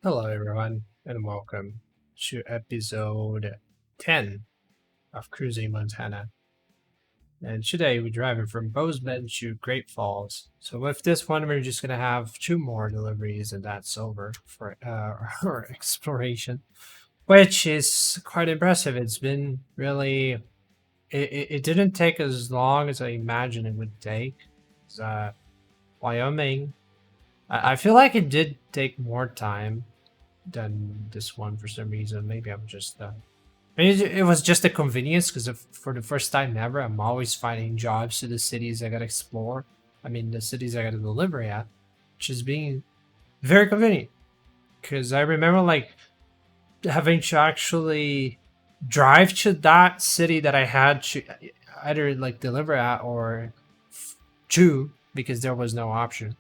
Hello, everyone, and welcome to episode 10 of Cruising Montana. And today we're driving from Bozeman to Great Falls. So, with this one, we're just going to have two more deliveries, and that's over for our exploration, which is quite impressive. It's been really, it didn't take as long as I imagined it would take. Uh, Wyoming, I feel like it did take more time than this one for some reason. Maybe I'm just maybe it was just a convenience because for the first time ever, I'm always finding jobs to the cities I gotta explore. I mean, the cities I gotta deliver at, which is being very convenient. Because I remember like having to actually drive to that city that I had to either like deliver at or to because there was no option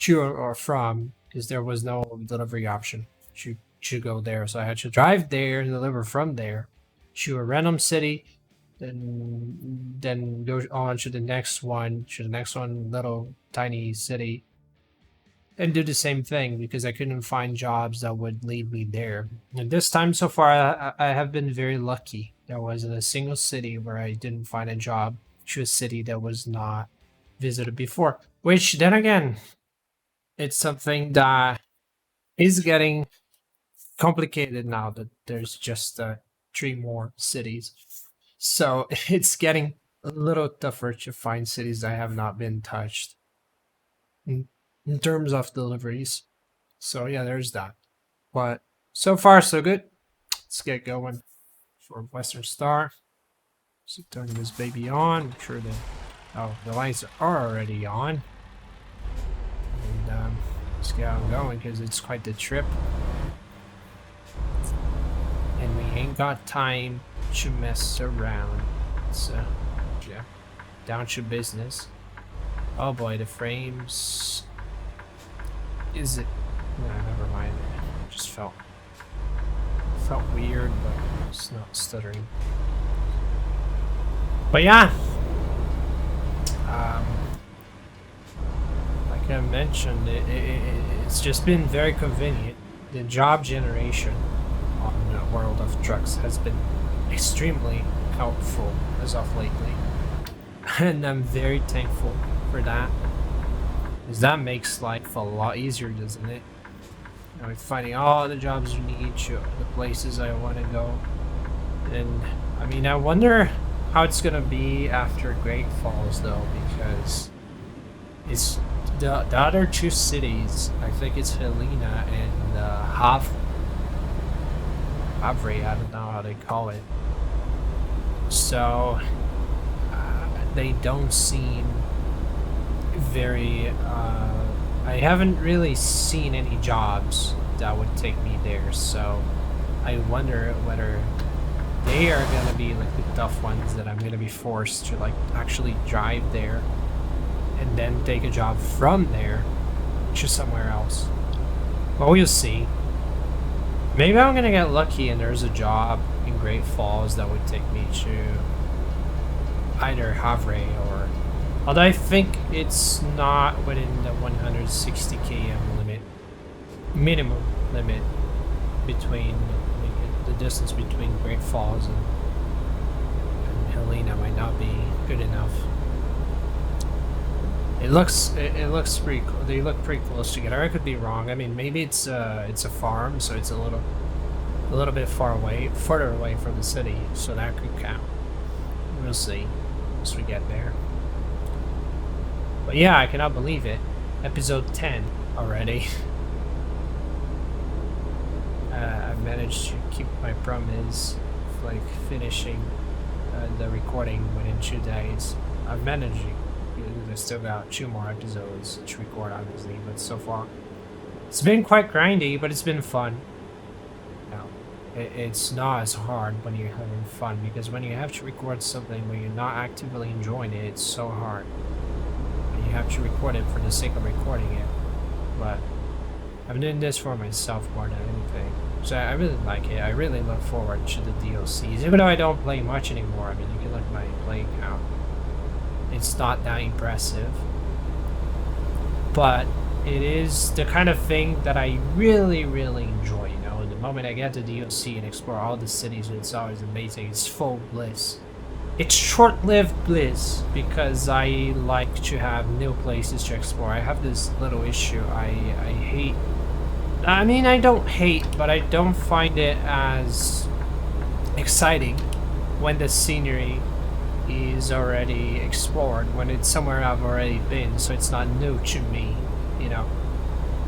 to or from because there was no delivery option to go there. So I had to drive there and deliver from there to a random city, then go on to the next one, little tiny city, and do the same thing because I couldn't find jobs that would lead me there. And this time so far, I have been very lucky. There wasn't a single city where I didn't find a job to a city that was not visited before. Which then again, it's something that is getting complicated now that there's just three more cities. So it's getting a little tougher to find cities that have not been touched in, in terms of deliveries. So yeah, there's that. But so far, so good. Let's get going for Western Star. So turn this baby on. Make sure that the lights are already on. And let's get on going because it's quite the trip. And we ain't got time to mess around. So, yeah, down to business. Oh boy, the frames. Is it? No, never mind. It just felt weird, but it's not stuttering. But yeah, like I mentioned, it's just been very convenient. The job generation on the World of Trucks has been extremely helpful as of lately. And I'm very thankful for that. Because that makes life a lot easier, doesn't it? You know, finding all the jobs you need, to the places I want to go. And I mean, I wonder how it's gonna be after Great Falls, though, because it's the other two cities. I think it's Helena and Havre. I don't know how they call it. So they don't seem very. I haven't really seen any jobs that would take me there. So I wonder whether they are gonna be like the tough ones that I'm gonna be forced to like actually drive there and then take a job from there to somewhere else. But we'll see. Maybe I'm gonna get lucky and there's a job in Great Falls that would take me to either Havre or. Although I think it's not within the 160 km limit, minimum limit between the distance between Great Falls and Helena might not be good enough. It looks pretty cool. They look pretty close together. I could be wrong. I mean, maybe it's a farm, so it's a little bit further away from the city, so that could count. We'll see once we get there. But yeah, I cannot believe it. Episode 10 already. I managed to keep my promise of like finishing the recording within 2 days. I'm managing. I still got 2 more episodes to record, obviously, but so far it's been quite grindy, but it's been fun. Now, it's not as hard when you're having fun because when you have to record something when you're not actively enjoying it, it's so hard. You have to record it for the sake of recording it, but I'm doing this for myself more than anything. So I really like it. I really look forward to the DLCs, even though I don't play much anymore. I mean, you can look at my play count. It's not that impressive, but it is the kind of thing that I really, really enjoy. You know, the moment I get to DLC and explore all the cities, it's always amazing. It's full bliss. It's short-lived bliss because I like to have new places to explore. I have this little issue. I hate. I mean, I don't hate, but I don't find it as exciting when the scenery is already explored, when it's somewhere I've already been, so it's not new to me, you know.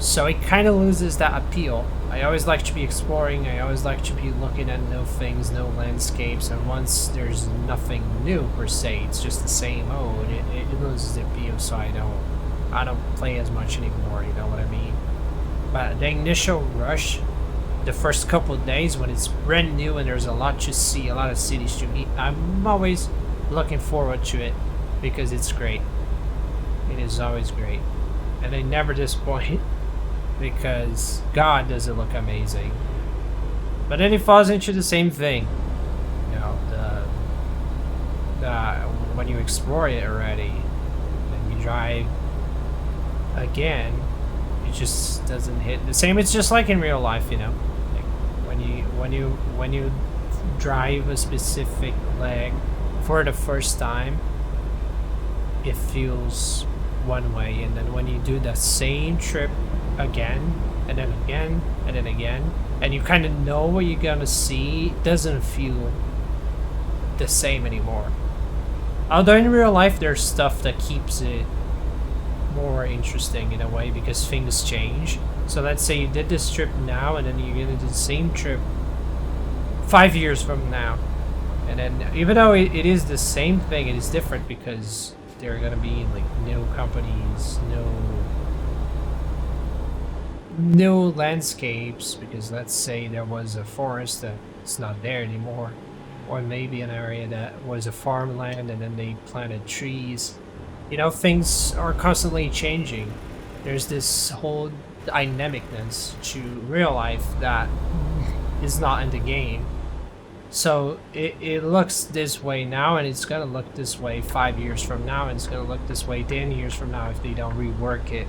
So it kind of loses that appeal. I always like to be exploring, I always like to be looking at new things, new landscapes, and once there's nothing new per se, it's just the same mode, it loses the appeal, so I don't play as much anymore, you know what I mean? But the initial rush, the first couple of days when it's brand new and there's a lot to see, a lot of cities to meet, I'm always looking forward to it because it's great. It is always great. And they never disappoint because God does it look amazing. But then it falls into the same thing. You know, the when you explore it already and you drive again, it just doesn't hit the same. It's just like in real life, you know. Like when you drive a specific leg for the first time, it feels one way, and then when you do the same trip again and then again and then again, and you kind of know what you're gonna see, it doesn't feel the same anymore. Although in real life there's stuff that keeps it more interesting in a way because things change. So let's say you did this trip now and then you're gonna do the same trip 5 years from now, and then even though it is the same thing, it is different because there are gonna be like new companies, new landscapes, because let's say there was a forest that's not there anymore, or maybe an area that was a farmland and then they planted trees. You know, things are constantly changing. There's this whole dynamicness to real life that is not in the game. So it looks this way now, and it's gonna look this way 5 years from now, and it's gonna look this way 10 years from now if they don't rework it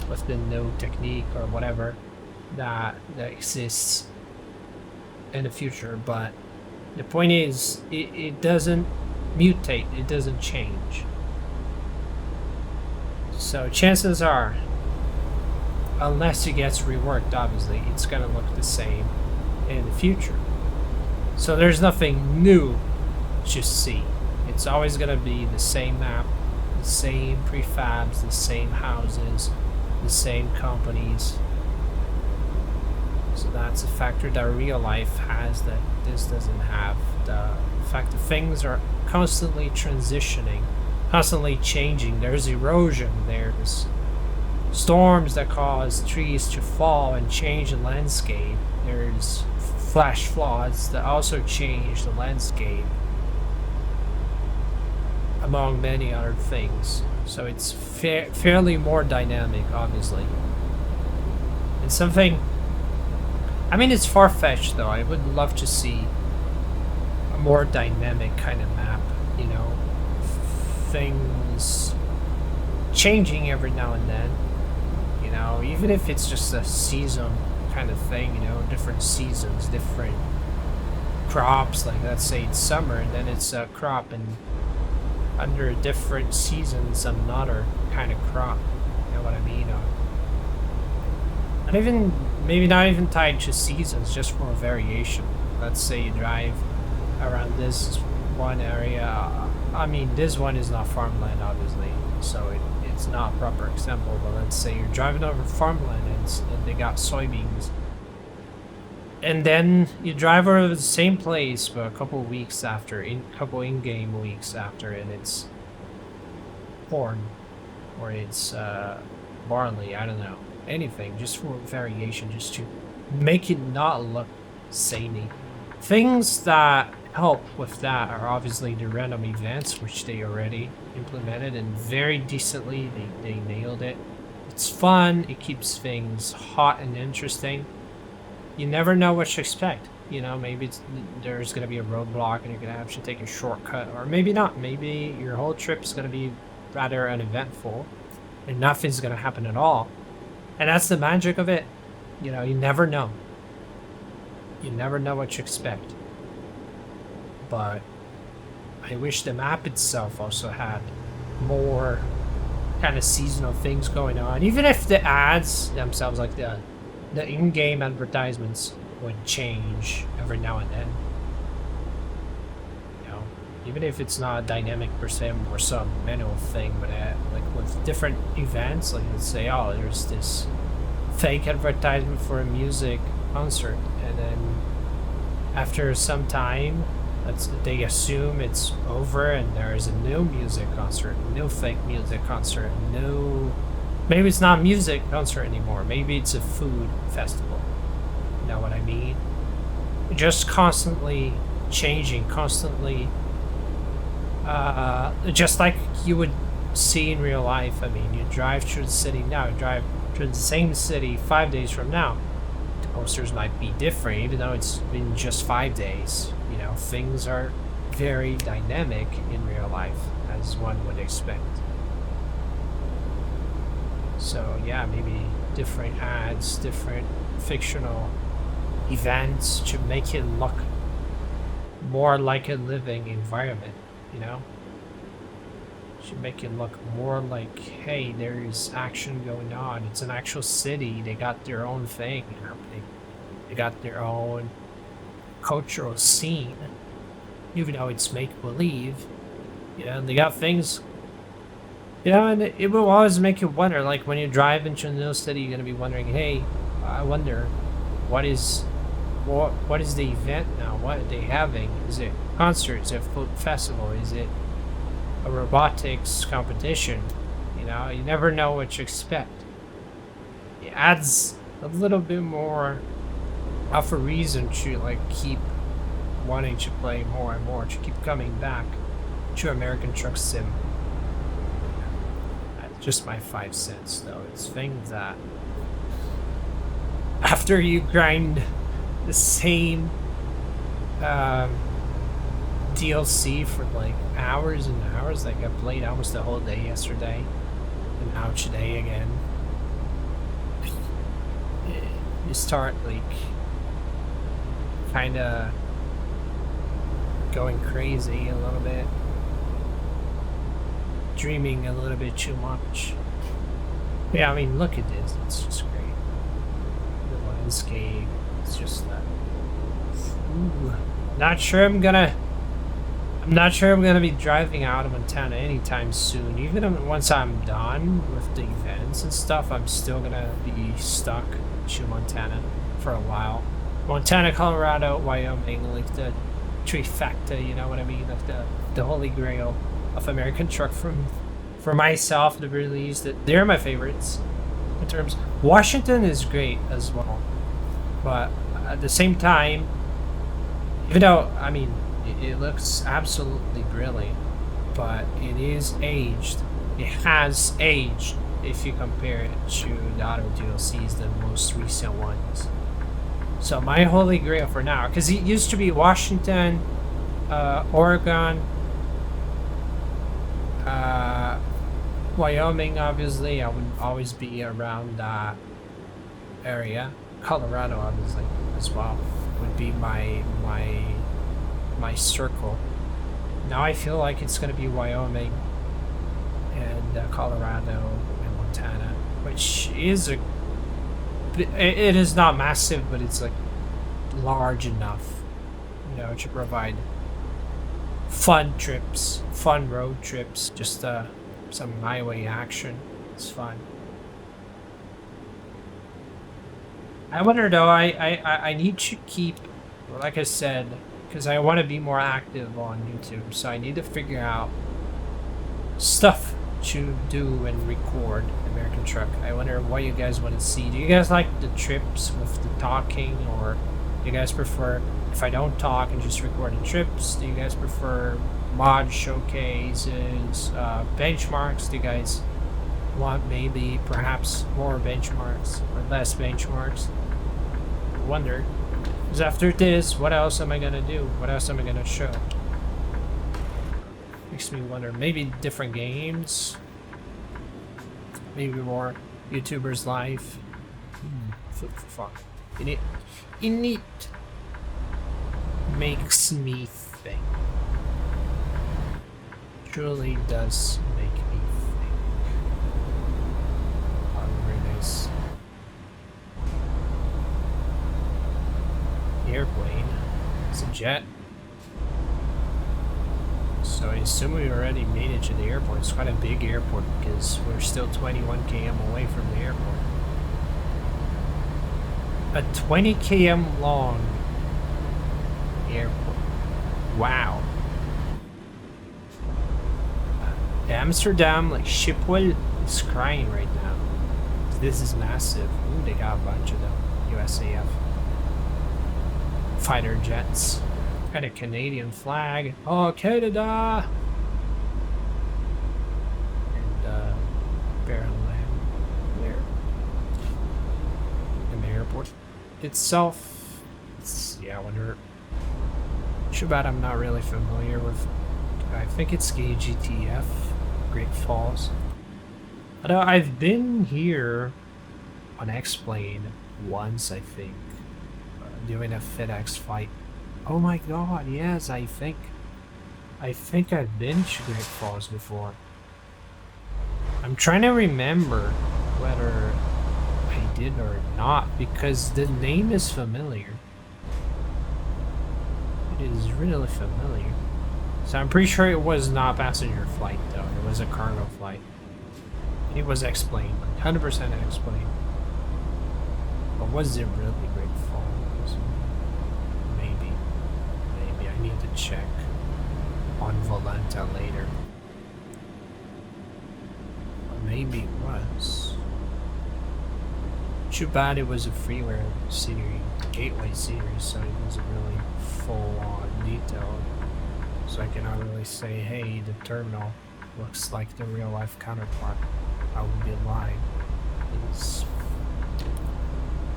with the new technique or whatever that exists in the future. But the point is, it doesn't mutate, it doesn't change. So chances are, unless it gets reworked, obviously, it's gonna look the same in the future. So there's nothing new to see. It's always gonna be the same map, the same prefabs, the same houses, the same companies. So that's a factor that real life has that this doesn't have. The fact that things are constantly transitioning, constantly changing. There's erosion, there's storms that cause trees to fall and change the landscape. There's flash floods that also change the landscape, among many other things. So it's fairly more dynamic, obviously. And something, I mean, it's far-fetched though. I would love to see a more dynamic kind of map, you know, things changing every now and then, you know, even if it's just a season kind of thing, you know, different seasons, different crops. Like let's say it's summer and then it's a crop, and under different seasons another kind of crop, you know what I mean? And even maybe not even tied to seasons, just for a variation. Let's say you drive around this one area. I mean, this one is not farmland, obviously, so it's not a proper example, but let's say you're driving over farmland and they got soybeans, and then you drive over the same place for a couple weeks after, couple in-game weeks after, and it's corn, or it's barley, I don't know, anything, just for variation, just to make it not look samey. Things that help with that are obviously the random events, which they already implemented, and very decently they nailed it. It's fun, it keeps things hot and interesting. You never know what to expect, you know, maybe there's gonna be a roadblock and you're gonna have to take a shortcut, or maybe not. Maybe your whole trip is gonna be rather uneventful and nothing's gonna happen at all. And that's the magic of it. You know, you never know. You never know what you expect. But I wish the map itself also had more kind of seasonal things going on. Even if the ads themselves, like the in-game advertisements, would change every now and then. You know, even if it's not dynamic per se, or some manual thing, but like with different events, like let's say, oh, there's this fake advertisement for a music concert, and then after some time, they assume it's over and there's a new music concert, new fake music concert, new... Maybe it's not a music concert anymore. Maybe it's a food festival. You know what I mean? Just constantly changing, constantly... just like you would see in real life. I mean, you drive through the city now, you drive through the same city 5 days from now. The posters might be different, even though it's been just 5 days. You know, things are very dynamic in real life, as one would expect. So yeah, maybe different ads, different fictional events to make it look more like a living environment, you know? Should make it look more like, hey, there's action going on. It's an actual city. They got their own thing happening. They got their own cultural scene, even though it's make-believe. You know, they got things, you know, and it will always make you wonder, like when you drive into a new city, you're gonna be wondering, hey, I wonder what is the event now? What are they having? Is it concerts? Is it a food festival? Is it a robotics competition? You know, you never know what to expect. It adds a little bit more of a reason to like keep wanting to play more and more, to keep coming back to American Truck Sim. That's just my 5 cents though. It's things that after you grind the same DLC for like hours and hours, like I played almost the whole day yesterday and now today again, you start like kind of going crazy a little bit, dreaming a little bit too much. Yeah, I mean, look at this, it's just great. The landscape, it's just that. Not sure I'm gonna be driving out of Montana anytime soon. Even once I'm done with the events and stuff, I'm still gonna be stuck to Montana for a while. Montana, Colorado, Wyoming, like the trifecta, you know what I mean? Like the holy grail of American truck for myself, the very least. That they're my favorites in terms. Washington is great as well, but at the same time, even though I mean it looks absolutely brilliant, but it is aged. It has aged if you compare it to the other DLCs, the most recent ones. So my holy grail for now, because it used to be Washington, Oregon, Wyoming, obviously. I would always be around that area. Colorado, obviously, as well, would be my circle. Now I feel like it's going to be Wyoming and Colorado and Montana, which is it is not massive, but it's like large enough, you know, to provide fun trips, fun road trips, just some highway action. It's fun. I wonder though, I need to keep, like I said, because I want to be more active on YouTube, so I need to figure out stuff to do and record American Truck. I wonder what you guys want to see. Do you guys like the trips with the talking, or do you guys prefer if I don't talk and just record the trips? Do you guys prefer mod showcases, benchmarks? Do you guys want maybe perhaps more benchmarks or less benchmarks? I wonder. Because after this, what else am I gonna do? What else am I gonna show? Makes me wonder. Maybe different games. Maybe more YouTubers live. Fuck. It makes me think. Truly does make me think. Oh, very nice. Airplane. It's a jet. So I assume we already made it to the airport. It's quite a big airport because we're still 21 km away from the airport. A 20 km long airport. Wow. Amsterdam, like Schiphol, is crying right now. This is massive. Ooh, they got a bunch of them. USAF. Fighter jets. Got a Canadian flag. Oh, Canada! And, barrel land there. In the airport itself. Yeah, I wonder. Too bad I'm not really familiar with. I think it's GTF, Great Falls. Although I've been here on X-Plane once, I think, doing a FedEx flight. Oh my god, yes, I think I've been to Great Falls before. I'm trying to remember whether I did or not, because the name is familiar. It is really familiar. So I'm pretty sure it was not a passenger flight, though. It was a cargo flight. It was explained. 100% explained. But was it really Great Falls? Maybe. Maybe. I need to check on Volanta later. Or maybe it was. Too bad it was a freeware series, gateway series, so it wasn't really full-on detailed. So I cannot really say, hey, the terminal looks like the real-life counterpart. I would be lying.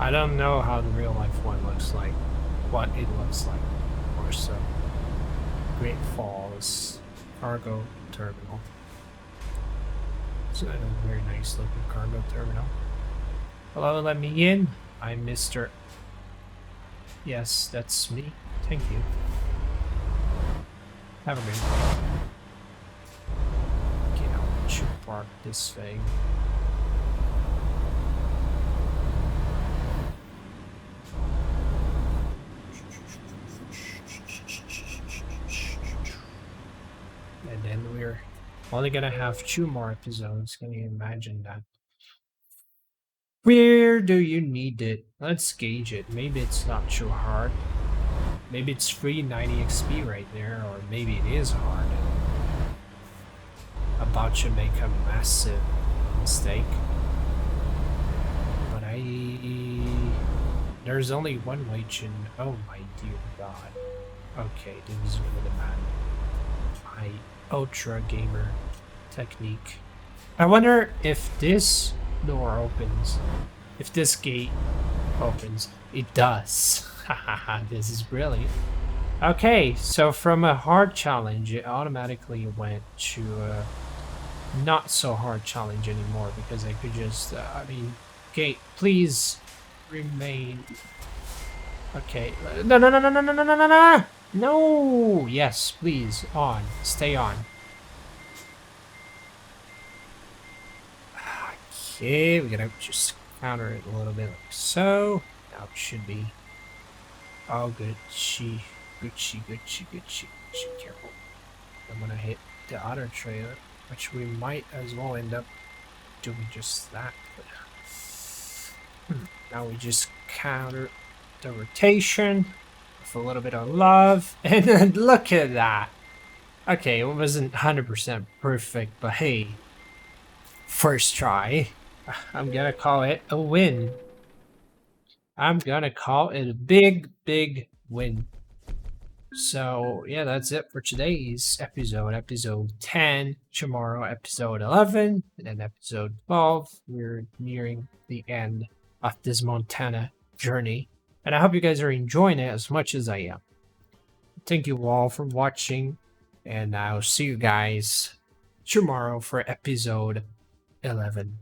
I don't know how the real-life one looks like, what it looks like, or so. Great Falls Cargo Terminal. It's a very nice looking cargo terminal. Hello, let me in. I'm Mr. Yes, that's me. Thank you. Have a good day. Okay, now we should park this thing. And then we're only gonna have 2 more episodes. Can you imagine that? Where do you need it? Let's gauge it. Maybe it's not too hard. Maybe it's free 90 XP right there, or maybe it is hard. About to make a massive mistake. But there's only one way to. Oh my dear god. Okay, this is really bad. My ultra gamer technique. I wonder if this door opens. If this gate opens. It does. Hahaha, this is brilliant. Okay, so from a hard challenge, it automatically went to a not so hard challenge anymore because I could just, I mean, gate, please remain. Okay, no, no, no, no, no, no, no, no, no, no! No! Yes, please, on. Stay on. Okay, we're gonna just counter it a little bit like so. Now it should be all Gucci, Gucci, Gucci, Gucci, Gucci. Careful. I'm gonna hit the other trailer, which we might as well end up doing just that. But now we just counter the rotation with a little bit of love, and then look at that. Okay, it wasn't 100% perfect, but hey, first try. I'm gonna call it a win. I'm gonna call it a big, big win. So, yeah, that's it for today's episode. Episode 10, tomorrow, episode 11, and then episode 12. We're nearing the end of this Montana journey. And I hope you guys are enjoying it as much as I am. Thank you all for watching, and I'll see you guys tomorrow for episode 11.